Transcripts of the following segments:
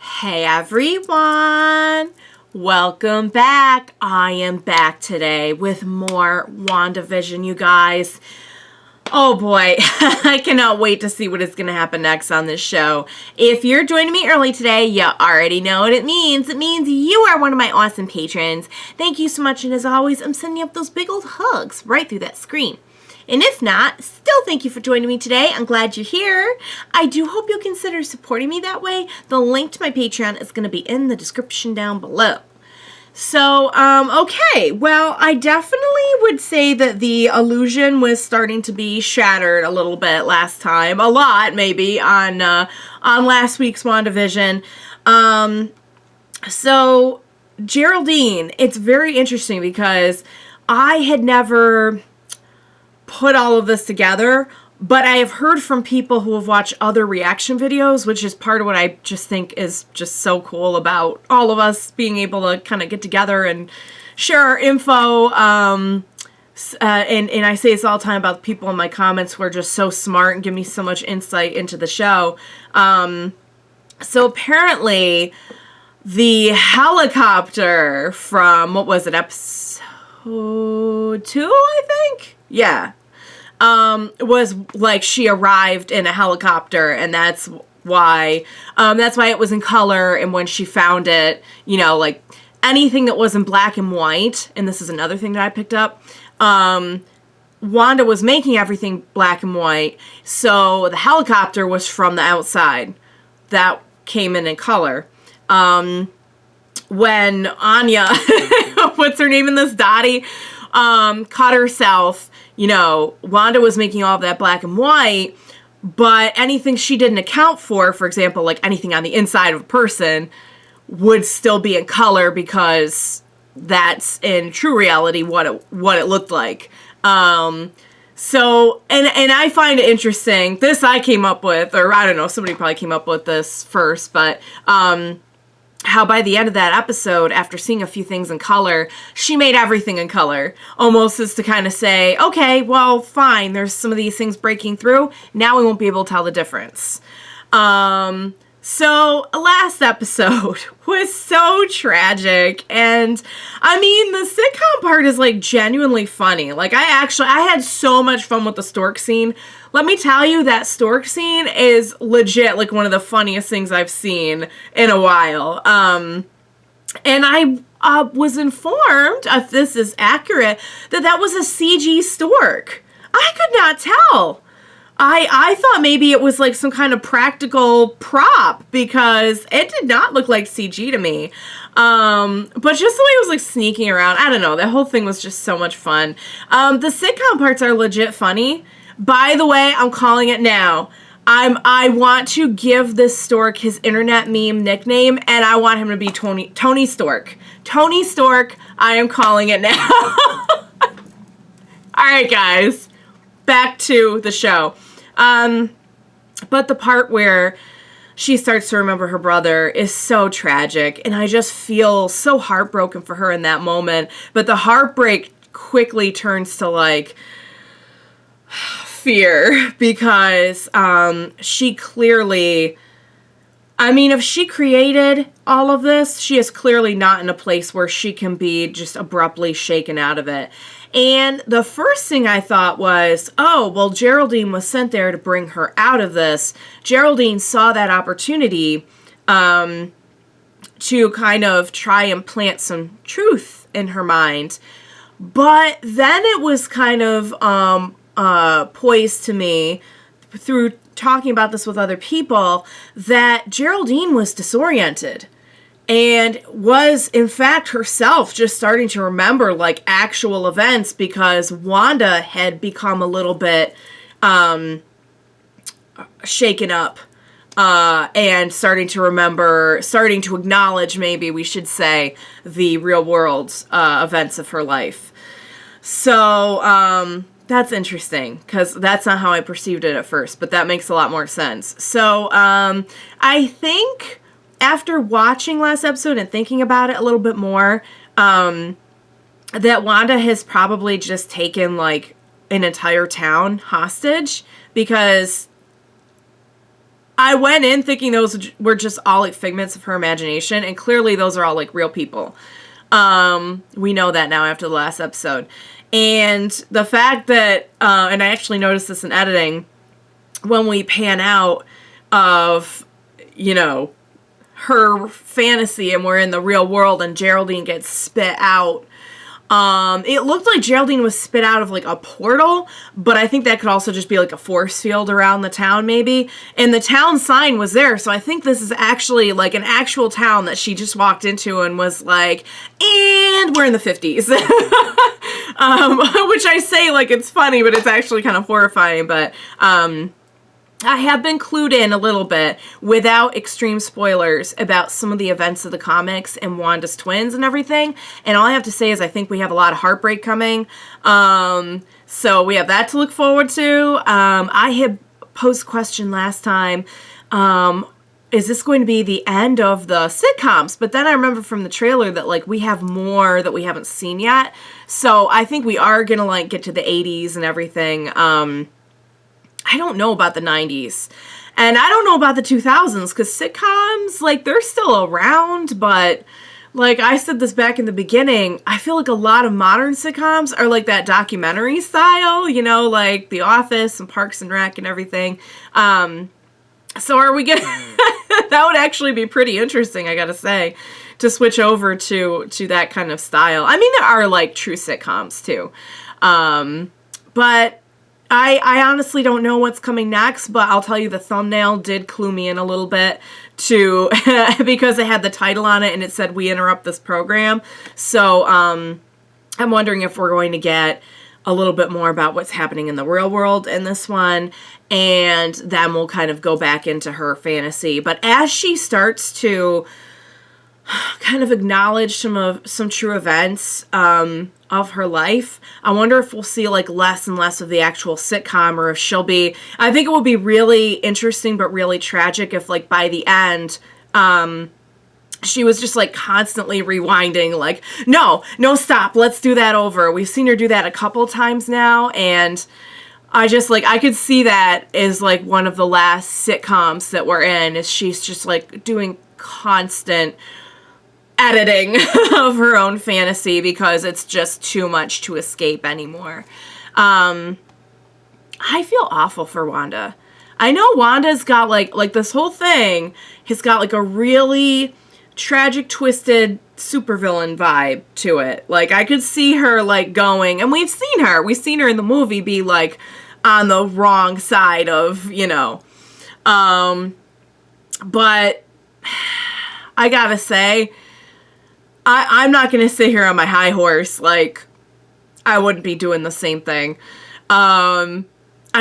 Hey everyone! Welcome back. I am back today with more WandaVision, you guys. Oh boy, I cannot wait to see what is going to happen next on this show. If you're joining me early today, you already know what it means. It means you are one of my awesome patrons. Thank you so much, and as always, I'm sending up those big old hugs right through that screen. And if not, still thank you for joining me today. I'm glad you're here. I do hope you'll consider supporting me that way. The link to my Patreon is going to be in the description down below. So, okay, well, I definitely would say that the illusion was starting to be shattered a little bit last time. A lot, maybe, on last week's WandaVision. So, Geraldine, it's very interesting because I had never put all of this together, but I have heard from people who have watched other reaction videos, which is part of what I just think is just so cool about all of us being able to kind of get together and share our info. And I say this all the time about people in my comments who are just so smart and give me so much insight into the show. So apparently the helicopter from, what was it, episode 2, I think? Yeah. Was like she arrived in a helicopter, and that's why it was in color. And when she found it, you know, like anything that was in black and white, and this is another thing that I picked up, Wanda was making everything black and white, so the helicopter was from the outside. That came in color. When Anya, what's her name in this, Dottie, caught herself, you know, Wanda was making all of that black and white, but anything she didn't account for example, like anything on the inside of a person, would still be in color because that's in true reality what it looked like. So, and I find it interesting, this I came up with, or I don't know, somebody probably came up with this first, but, how by the end of that episode, after seeing a few things in color, she made everything in color. Almost as to kind of say, okay, well, fine, there's some of these things breaking through. Now we won't be able to tell the difference. So last episode was so tragic, and I mean, the sitcom part is like genuinely funny. Like I had so much fun with the stork scene. Let me tell you, that stork scene is legit like one of the funniest things I've seen in a while. And I was informed, if this is accurate, that was a CG stork. I could not tell. I thought maybe it was like some kind of practical prop because it did not look like CG to me. But just the way it was like sneaking around, I don't know, that whole thing was just so much fun. The sitcom parts are legit funny. By the way, I'm calling it now. I want to give this stork his internet meme nickname, and I want him to be Tony Stork. Tony Stork, I am calling it now. Alright guys, back to the show. But the part where she starts to remember her brother is so tragic, and I just feel so heartbroken for her in that moment. But the heartbreak quickly turns to like fear, because she clearly, I mean, if she created all of this, she is clearly not in a place where she can be just abruptly shaken out of it. And the first thing I thought was, oh, well, Geraldine was sent there to bring her out of this. Geraldine saw that opportunity to kind of try and plant some truth in her mind. But then it was kind of poised to me through talking about this with other people that Geraldine was disoriented and was in fact herself just starting to remember like actual events, because Wanda had become a little bit shaken up and starting to acknowledge, maybe we should say, the real world events of her life. So that's interesting, because that's not how I perceived it at first, but that makes a lot more sense. So, I think after watching last episode and thinking about it a little bit more, that Wanda has probably just taken, like, an entire town hostage, because I went in thinking those were just all like figments of her imagination, and clearly those are all like real people. We know that now after the last episode. And the fact that, and I actually noticed this in editing, when we pan out of, you know, her fantasy and we're in the real world and Geraldine gets spit out, it looked like Geraldine was spit out of like a portal, but I think that could also just be like a force field around the town maybe. And the town sign was there, so I think this is actually like an actual town that she just walked into and was like, and we're in the 50s. Which I say like it's funny, but it's actually kind of horrifying. But I have been clued in a little bit without extreme spoilers about some of the events of the comics and Wanda's twins and everything. And all I have to say is I think we have a lot of heartbreak coming. So we have that to look forward to. I had posed a question last time. Is this going to be the end of the sitcoms? But then I remember from the trailer that like we have more that we haven't seen yet. So I think we are going to like get to the 80s and everything. I don't know about the 90s. And I don't know about the 2000s, because sitcoms, like, they're still around, but, like, I said this back in the beginning, I feel like a lot of modern sitcoms are like that documentary style, you know, like The Office and Parks and Rec and everything. So are we gonna... That would actually be pretty interesting, I gotta say, to switch over to that kind of style. I mean, there are, like, true sitcoms, too. But... I honestly don't know what's coming next, but I'll tell you the thumbnail did clue me in a little bit to, because it had the title on it and it said, "We interrupt this program." So, I'm wondering if we're going to get a little bit more about what's happening in the real world in this one, and then we'll kind of go back into her fantasy. But as she starts to kind of acknowledge some true events, of her life, I wonder if we'll see like less and less of the actual sitcom, or if she'll be, I think it will be really interesting but really tragic if like by the end she was just like constantly rewinding like, no stop, let's do that over. We've seen her do that a couple times now, and I just like, I could see that as like one of the last sitcoms that we're in, is she's just like doing constant editing of her own fantasy because it's just too much to escape anymore. I feel awful for Wanda. I know Wanda's got like this whole thing has got like a really tragic, twisted supervillain vibe to it. Like I could see her like going, and we've seen her in the movie be like on the wrong side of, you know. But I gotta say, I'm not going to sit here on my high horse. Like, I wouldn't be doing the same thing. I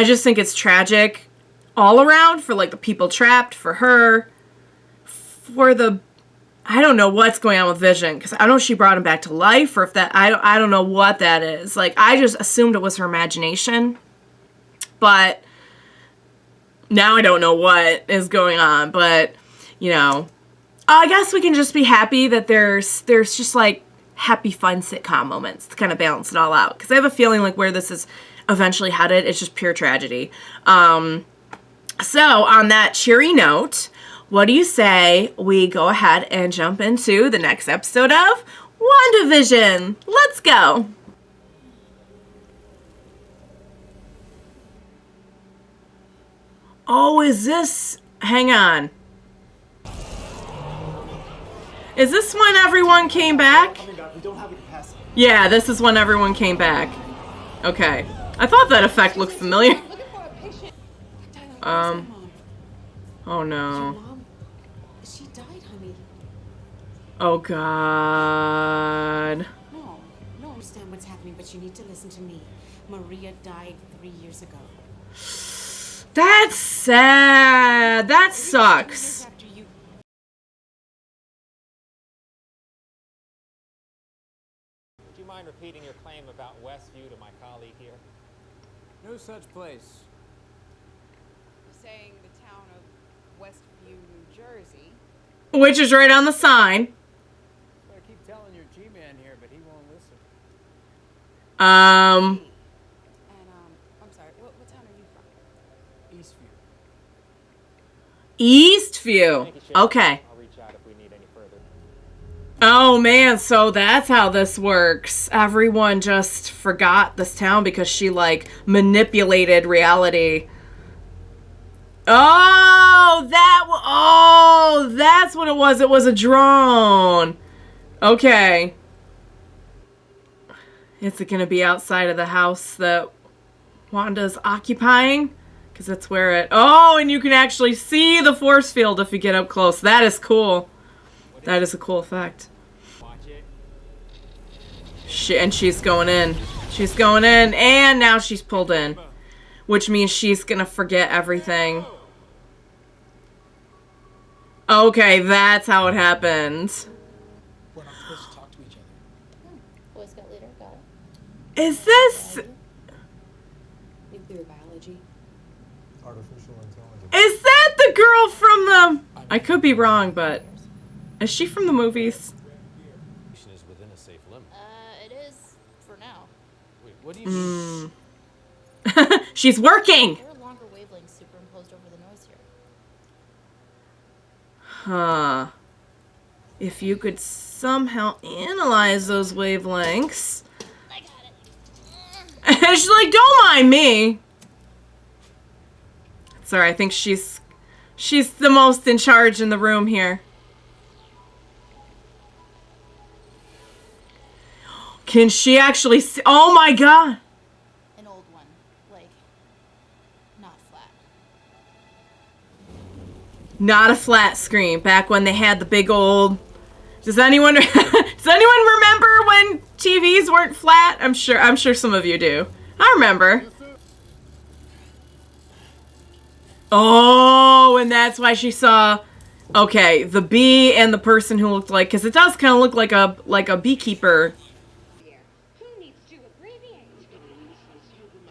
just think it's tragic all around for, like, the people trapped, for her, for the... I don't know what's going on with Vision, because I don't know if she brought him back to life, or if that... I don't know what that is. Like, I just assumed it was her imagination. But now I don't know what is going on. But, you know... I guess we can just be happy that there's just like happy, fun sitcom moments to kind of balance it all out. Because I have a feeling like where this is eventually headed, it's just pure tragedy. So on that cheery note, what do you say we go ahead and jump into the next episode of WandaVision? Let's go. Oh, is this... Hang on. Is this when everyone came back? Yeah, this is when everyone came back. Okay. I thought that effect looked familiar. Oh no. She died, honey. Oh God. No, I understand what's happening, but you need to listen to me. Maria died 3 years ago. That's sad. That sucks. Mind repeating your claim about Westview to my colleague here? No such place. You're saying the town of Westview, New Jersey. Which is right on the sign. I keep telling your G-man here, but he won't listen. And I'm sorry, what town are you from? Eastview. Eastview. Thank you, Sheriff. Okay. I'll reach out if we need any further. Oh man, so that's how this works. Everyone just forgot this town because she like manipulated reality. Oh, that's what it was. It was a drone. Okay. Is it going to be outside of the house that Wanda's occupying? Because that's where it... Oh, and you can actually see the force field if you get up close. That is cool. That is a cool effect. Watch it. And she's going in. She's going in, and now she's pulled in. Which means she's going to forget everything. Okay, that's how it happened. We're not supposed to talk to each other. Boy Scout leader, got it. Is this... Nuclear biology. Artificial intelligence. Is that the girl from the... I could be wrong, but... Is she from the movies? Is within a safe limit. It is for now. Wait, what do you mean? She's working! There are longer wavelengths superimposed over the noise here. Huh. If you could somehow analyze those wavelengths... I got it. She's like, don't mind me. Sorry, I think she's the most in charge in the room here. Can she actually see? Oh my god. An old one, like not flat. Not a flat screen. Back when they had the big old... Does anyone remember when TVs weren't flat? I'm sure some of you do. I remember. Oh, and that's why she saw... Okay, the bee and the person who looked like... Because it does kind of look like a beekeeper. Who needs to abbreviate?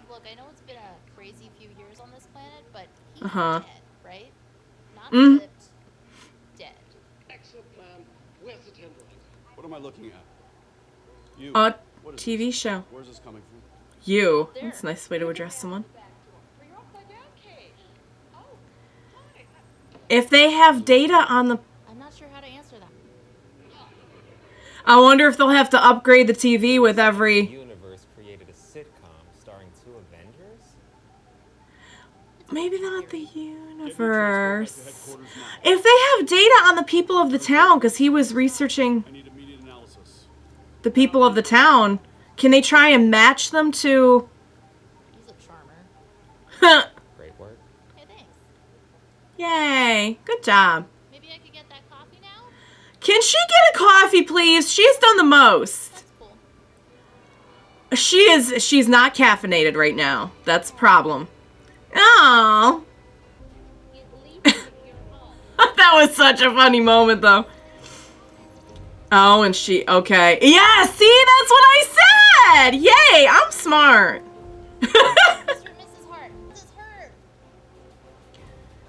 Look, I know it's been a crazy few years on this planet, but he's Uh-huh. dead, right? Not Mm. flipped, dead. Excellent plan. Where's the timber? What am I looking at? You. A What is TV this? show. Where's this coming from? You. That's a nice way to address someone. For your upside down cage. Oh, hi. If they have data on the... I'm not sure how to answer that. I wonder if they'll have to upgrade the TV with The every... universe created a sitcom starring 2 Avengers? Maybe not the universe. If they have data on the people of the town, because he was researching I need immediate analysis. the people of the town, can they try and match them to... He's a charmer. Great work. Hey, thanks. Yay. Good job. Maybe I could get that coffee now? Can she get a coffee, please? She's done the most. That's cool. She's not caffeinated right now. That's a problem. Oh. That was such a funny moment, though. Oh, and she... Okay. Yeah, see? That's what I said! Yay! I'm smart. Mr. and Mrs. Hart, this is her.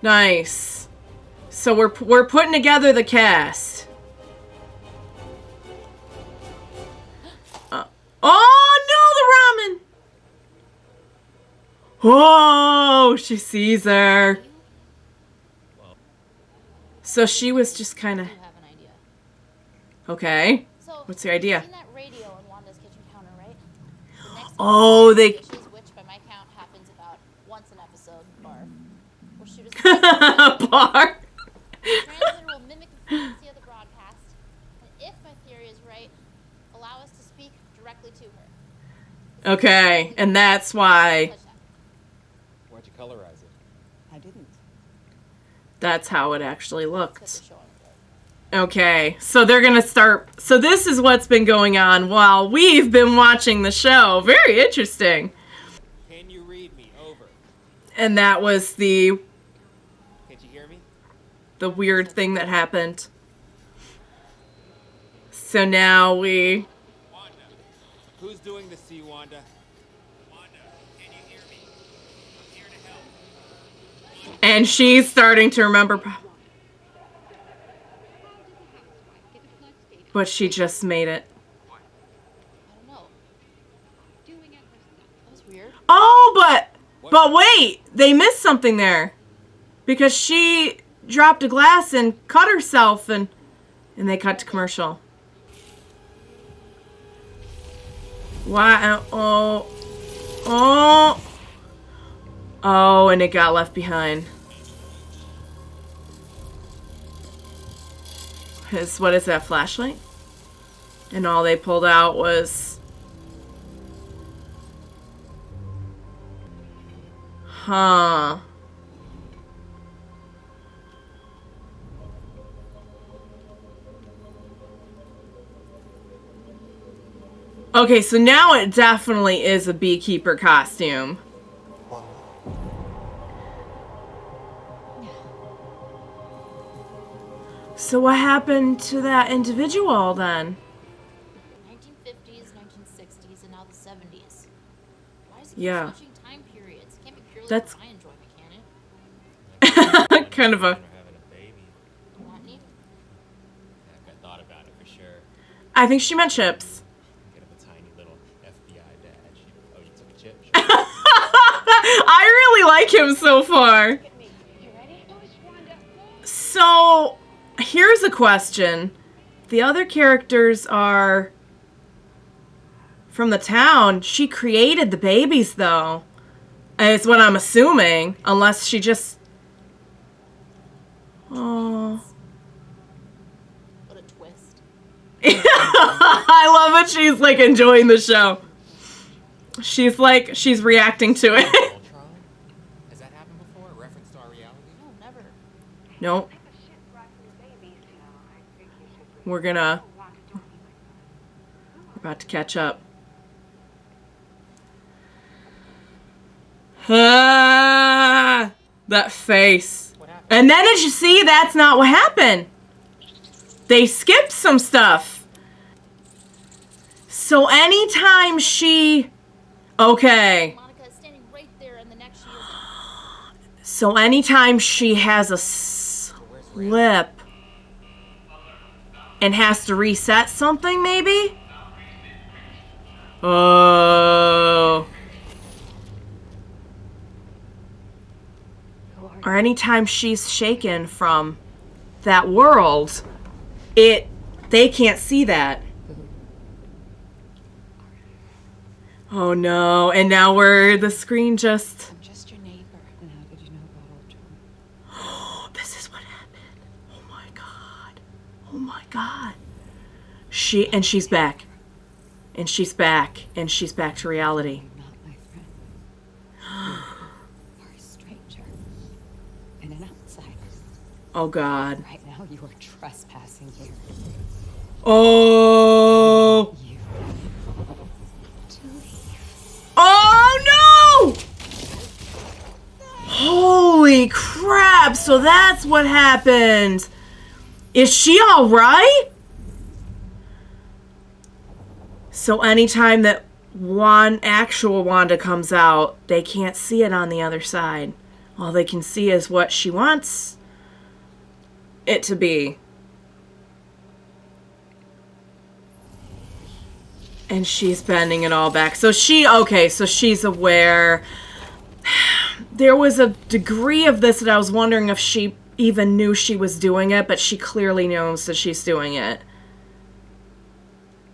Nice. So we're putting together the cast. Oh, no, the ramen! Oh, she sees her. So she was just kind of... You have an idea. Okay. So, What's your idea? you've seen that radio on Wanda's kitchen counter, right? The next Oh, they... dishes, which by my count happens about once an episode, barf. Will shoot us Bar. The translator will mimic the frequency of the broadcast, and if my theory is right, allow us to speak directly to her. Okay, and that's why... Touch that. Why'd you colorize it? I didn't. That's how it actually Set looked. the show on the road. Okay, so they're gonna start... So this is what's been going on while we've been watching the show. Very interesting. Can you read me? Over. And that was the Can't you hear me? weird thing that happened. So now we... Wanda. Who's doing this to you, Wanda? Wanda, can you hear me? I'm here to help. And she's starting to remember... But she just made it. I don't know. That was weird. Oh, but wait, they missed something there. Because she dropped a glass and cut herself, and they cut to commercial. Wow. Oh, and it got left behind. What is that, flashlight? And all they pulled out was... Huh. Okay, so now it definitely is a beekeeper costume. So what happened to that individual then? 1950s, 1960s, and now the 70s. Why is it Yeah. switching time periods? It can't be purely That's- for my enjoyment, can it? Kind of a... Having a baby. You want me? I thought about it for sure. I think she meant chips. Get him a tiny little FBI badge. Oh, you took a chip? I really like him so far. So, here's a question. The other characters are from the town. She created the babies, though. Is what I'm assuming. Unless she just... Oh. What a twist. I love it. She's, like, enjoying the show. She's, like, she's reacting to it. Ultron? Has that happened before? A reference to our reality? No, never. Nope. We're about to catch up. Ah, that face. And then as you see, that's not what happened. They skipped some stuff. So anytime she... Okay. Monica is standing right there, and the next she is. So anytime she has a slip and has to reset something, maybe? Oh. Or anytime she's shaken from that world, they can't see that. Oh no, and now the screen just... I'm just your neighbor. And how did you know about Ultron? This is what happened. Oh my god. Oh my god. She's back. And she's back. And she's back to reality. You're not my friend. You're a stranger. And an outsider. Oh god. Right now you are trespassing here. Oh. You. Oh no! Holy crap. So that's what happened. Is she alright? So anytime that actual Wanda comes out, they can't see it on the other side. All they can see is what she wants it to be. And she's bending it all back. So she's aware. There was a degree of this that I was wondering if she even knew she was doing it, but she clearly knows that she's doing it.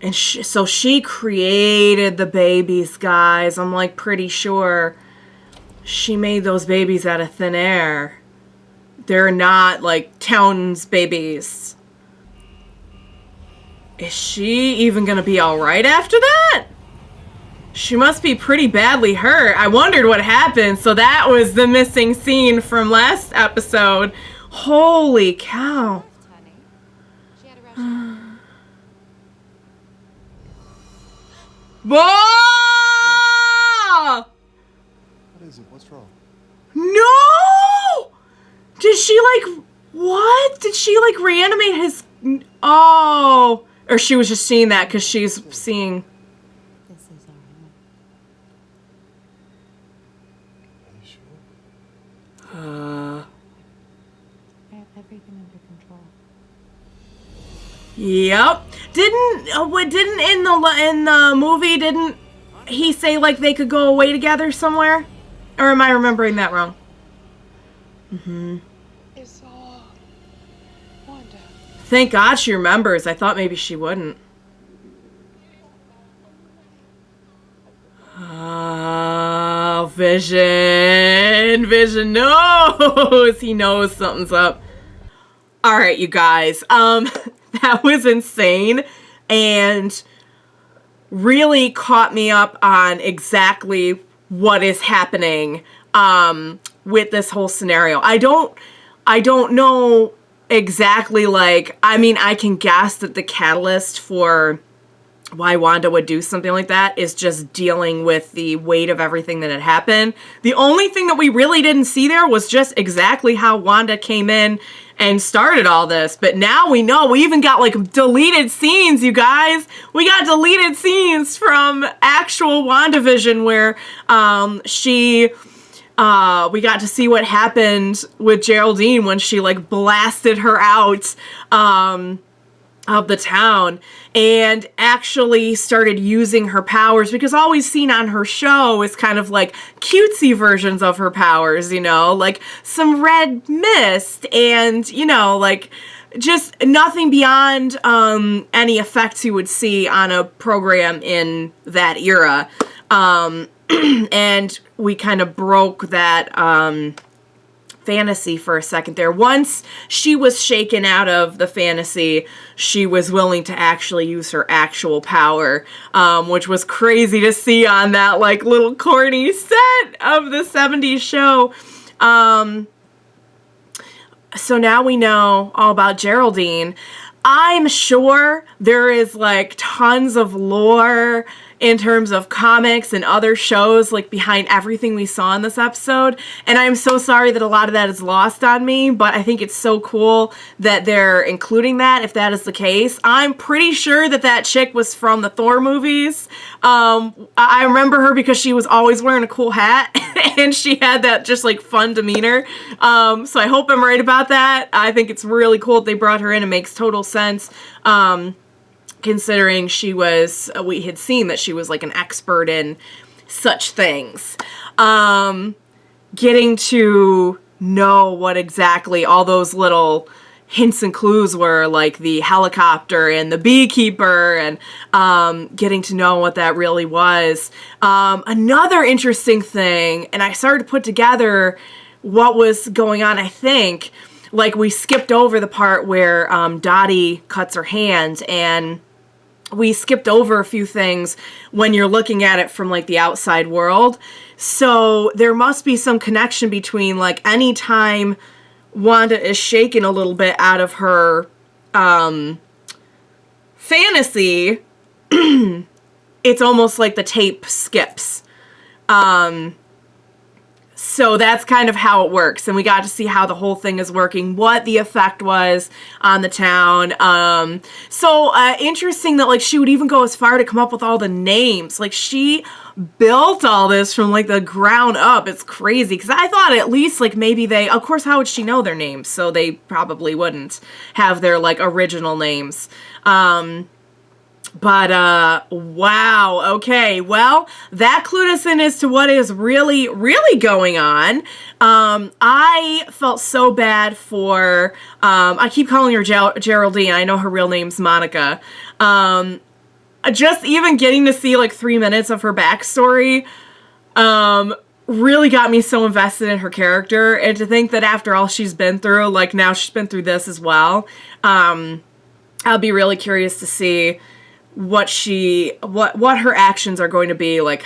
And so she created the babies, guys. I'm like pretty sure she made those babies out of thin air. They're not like Town's babies. Is she even gonna be alright after that? She must be pretty badly hurt. I wondered what happened. So that was the missing scene from last episode. Holy cow. Honey. She had a rush. Whoa! What is it? What's wrong? No! Did she like... What? Did she like reanimate his... Oh. Or she was just seeing that because she's seeing... This is our home. Are you sure? I have everything under control. Yep. Didn't in the movie, didn't he say like they could go away together somewhere? Or am I remembering that wrong? It's all Thank God she remembers. I thought maybe she wouldn't. Oh, Vision. Vision knows. He knows something's up. All right, you guys. That was insane and really caught me up on exactly what is happening with this whole scenario. I don't know exactly, like, I mean, I can guess that the catalyst for why Wanda would do something like that is just dealing with the weight of everything that had happened. The only thing that we really didn't see there was just exactly how Wanda came in and started all this. But now we know. We even got, like, deleted scenes, you guys. We got deleted scenes from actual WandaVision where we got to see what happened with Geraldine when she, like, blasted her out of the town and actually started using her powers, because all we've seen on her show is kind of like cutesy versions of her powers, you know, like some red mist and, you know, like just nothing beyond any effects you would see on a program in that era. And we kind of broke that fantasy for a second there. Once she was shaken out of the fantasy, she was willing to actually use her actual power, which was crazy to see on that, like, little corny set of the 70s show. So now we know all about Geraldine. I'm sure there is, like, tons of lore in terms of comics and other shows, like, behind everything we saw in this episode. And I'm so sorry that a lot of that is lost on me, but I think it's so cool that they're including that, if that is the case. I'm pretty sure that that chick was from the Thor movies. I remember her because she was always wearing a cool hat, and she had that just, like, fun demeanor. So I hope I'm right about that. I think it's really cool that they brought her in. It makes total sense. Considering we had seen that she was, like, an expert in such things. Getting to know what exactly all those little hints and clues were, like the helicopter and the beekeeper, and getting to know what that really was. Another interesting thing, and I started to put together what was going on, I think, like, we skipped over the part where Dottie cuts her hand, and we skipped over a few things when you're looking at it from, like, the outside world. So there must be some connection between, like, any time Wanda is shaken a little bit out of her fantasy, it's almost like the tape skips. So that's kind of how it works. And we got to see how the whole thing is working, what the effect was on the town. So interesting that, like, she would even go as far to come up with all the names. Like, she built all this from, like, the ground up. It's crazy. Because I thought at least, like, maybe of course, how would she know their names? So they probably wouldn't have their, like, original names. But, wow, okay, well, that clued us in as to what is really, really going on. I felt so bad for, I keep calling her Geraldine, I know her real name's Monica. Just even getting to see, like, 3 minutes of her backstory, really got me so invested in her character, and to think that after all she's been through, like, now she's been through this as well, I'll be really curious to see what her actions are going to be, like,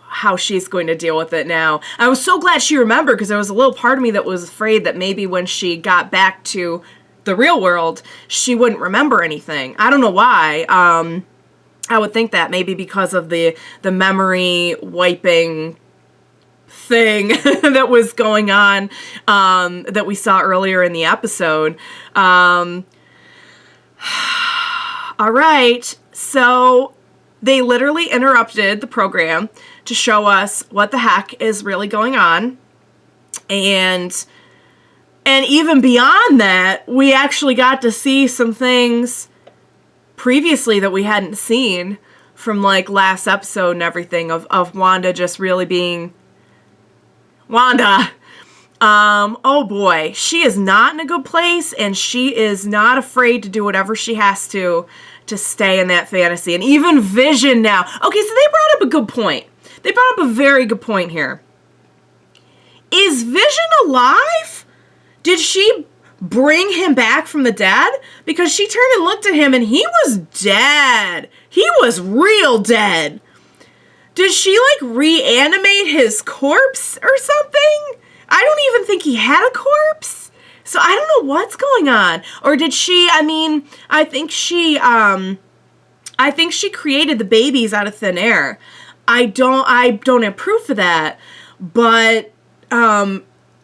how she's going to deal with it now. I was so glad she remembered, because there was a little part of me that was afraid that maybe when she got back to the real world, she wouldn't remember anything. I don't know why. I would think that maybe because of the memory wiping thing that was going on, that we saw earlier in the episode. All right. So they literally interrupted the program to show us what the heck is really going on. And even beyond that, we actually got to see some things previously that we hadn't seen from, like, last episode and everything of Wanda just really being Wanda. Oh boy, she is not in a good place, and she is not afraid to do whatever she has to stay in that fantasy. And even Vision now. Okay, so they brought up a good point. They brought up a very good point here. Is Vision alive? Did she bring him back from the dead? Because she turned and looked at him and he was dead. He was real dead. Did she like reanimate his corpse or something? I don't even think he had a corpse. So I don't know what's going on. Or did she, I think she created the babies out of thin air. I don't have proof of that, but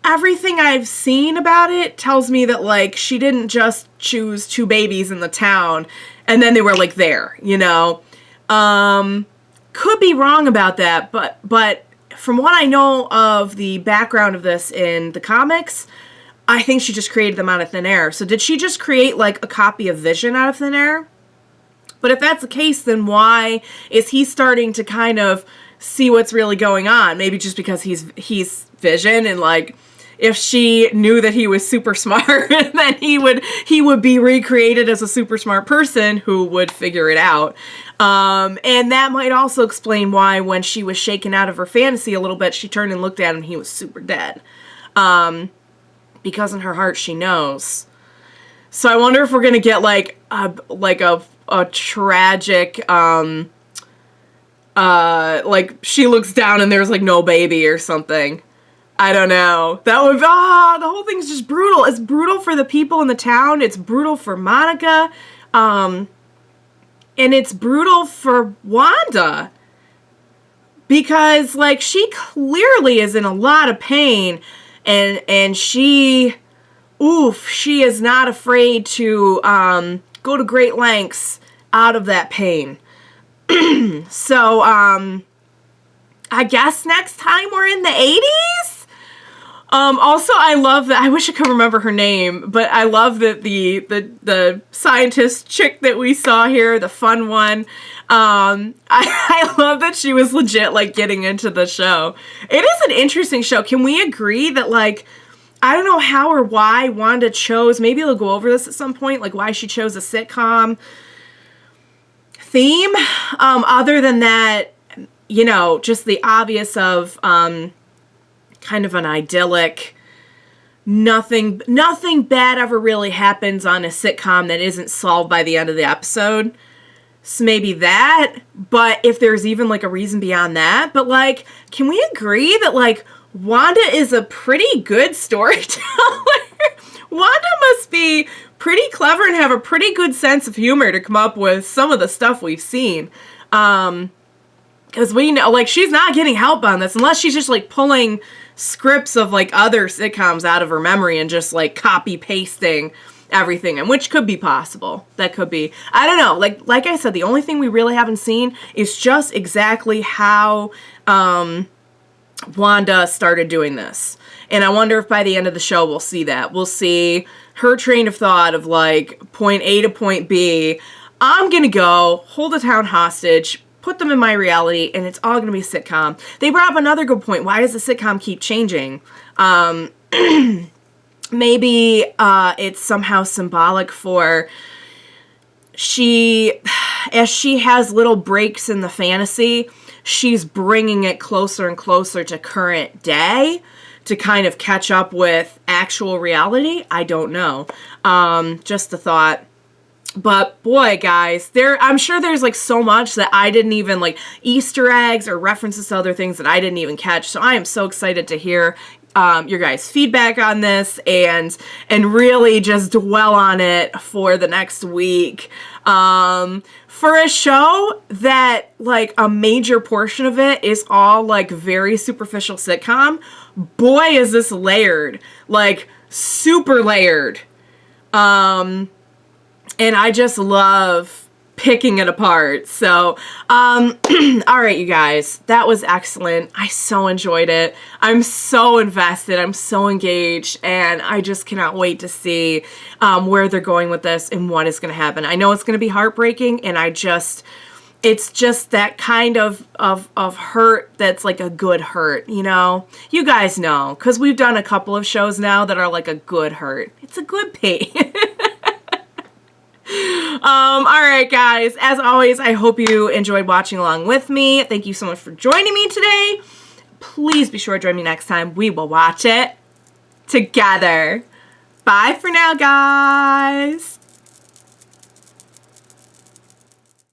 everything I've seen about it tells me that, like, she didn't just choose 2 babies in the town and then they were, like, there, you know? Could be wrong about that, but from what I know of the background of this in the comics, I think she just created them out of thin air. So did she just create, like, a copy of Vision out of thin air? But if that's the case, then why is he starting to kind of see what's really going on? Maybe just because he's Vision, and, like, if she knew that he was super smart, then he would be recreated as a super smart person who would figure it out. And that might also explain why when she was shaken out of her fantasy a little bit, she turned and looked at him and he was super dead. Because in her heart she knows. So I wonder if we're gonna get like a tragic like she looks down and there's like no baby or something. I don't know. That would, the whole thing's just brutal. It's brutal for the people in the town. It's brutal for Monica. And it's brutal for Wanda. Because, like, she clearly is in a lot of pain. And she is not afraid to go to great lengths out of that pain. So, I guess next time we're in the 80s? Also, I love that, I wish I could remember her name, but I love that the scientist chick that we saw here, the fun one, I love that she was legit, like, getting into the show. It is an interesting show. Can we agree that, like, I don't know how or why Wanda chose, maybe we'll go over this at some point, like, why she chose a sitcom theme, other than that, you know, just the obvious of, kind of an idyllic, nothing bad ever really happens on a sitcom that isn't solved by the end of the episode. So maybe that, but if there's even like a reason beyond that, but like, can we agree that like Wanda is a pretty good storyteller? Wanda must be pretty clever and have a pretty good sense of humor to come up with some of the stuff we've seen. Because we know, like, she's not getting help on this unless she's just like pulling scripts of like other sitcoms out of her memory and just like copy pasting everything, and which could be possible. That could be, I don't know, like I said, the only thing we really haven't seen is just exactly how Wanda started doing this. And I wonder if by the end of the show we'll see that. We'll see her train of thought of like point A to point B. I'm gonna go hold a town hostage, put them in my reality, and it's all gonna be a sitcom. They brought up another good point. Why does the sitcom keep changing? Maybe it's somehow symbolic for as she has little breaks in the fantasy, she's bringing it closer and closer to current day to kind of catch up with actual reality. I don't know. Just a thought. But boy, guys, I'm sure there's like so much that I didn't even like, Easter eggs or references to other things that I didn't even catch. So I am so excited to hear your guys' feedback on this and really just dwell on it for the next week. For a show that like a major portion of it is all like very superficial sitcom, boy is this layered, like super layered. And I just love picking it apart. So, all right, you guys, that was excellent. I so enjoyed it. I'm so invested. I'm so engaged, and I just cannot wait to see where they're going with this and what is going to happen. I know it's going to be heartbreaking, and it's just that kind of hurt that's like a good hurt, you know? You guys know, because we've done a couple of shows now that are like a good hurt. It's a good pain. All right, guys. As always, I hope you enjoyed watching along with me. Thank you so much for joining me today. Please be sure to join me next time. We will watch it together. Bye for now, guys.